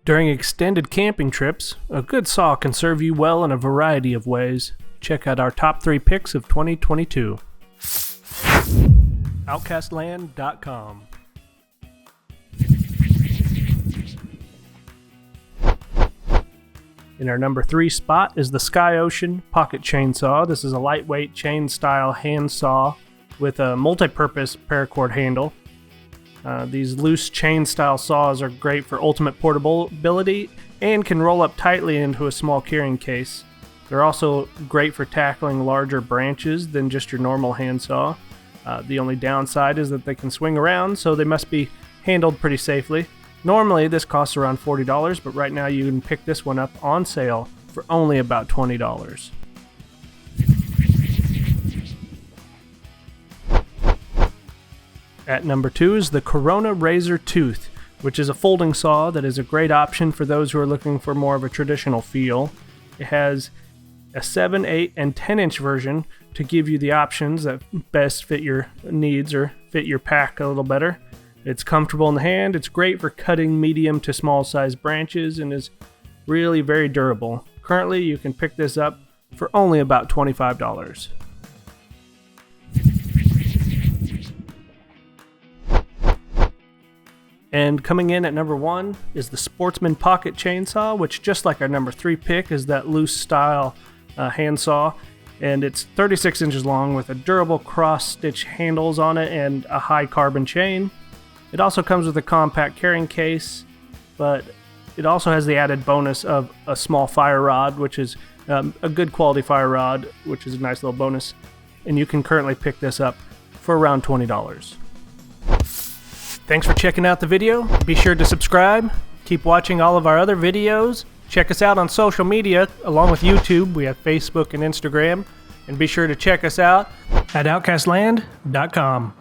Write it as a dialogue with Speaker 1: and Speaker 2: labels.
Speaker 1: During extended camping trips, a good saw can serve you well in a variety of ways. Check out our top 3 picks of 2022. Outcastland.com. In our number 3 spot is the Sky Ocean Pocket Chainsaw. This is a lightweight chain-style hand saw with a multi-purpose paracord handle. These loose chain-style saws are great for ultimate portability and can roll up tightly into a small carrying case. They're also great for tackling larger branches than just your normal handsaw. The only downside is that they can swing around, so they must be handled pretty safely. Normally this costs around $40, but right now you can pick this one up on sale for only about $20. At number 2 is the Corona Razor Tooth, which is a folding saw that is a great option for those who are looking for more of a traditional feel. It has a 7, 8, and 10-inch version to give you the options that best fit your needs or fit your pack a little better. It's comfortable in the hand, it's great for cutting medium to small size branches, and is really very durable. Currently, you can pick this up for only about $25. And coming in at number 1 is the Sportsman Pocket Chainsaw, which just like our number 3 pick is that loose style handsaw. And it's 36 inches long with a durable cross-stitch handles on it and a high carbon chain. It also comes with a compact carrying case, but it also has the added bonus of a small fire rod, which is a good quality fire rod, which is a nice little bonus. And you can currently pick this up for around $20. Thanks for checking out the video. Be sure to subscribe. Keep watching all of our other videos. Check us out on social media along with YouTube. We have Facebook and Instagram. And be sure to check us out at outcastland.com.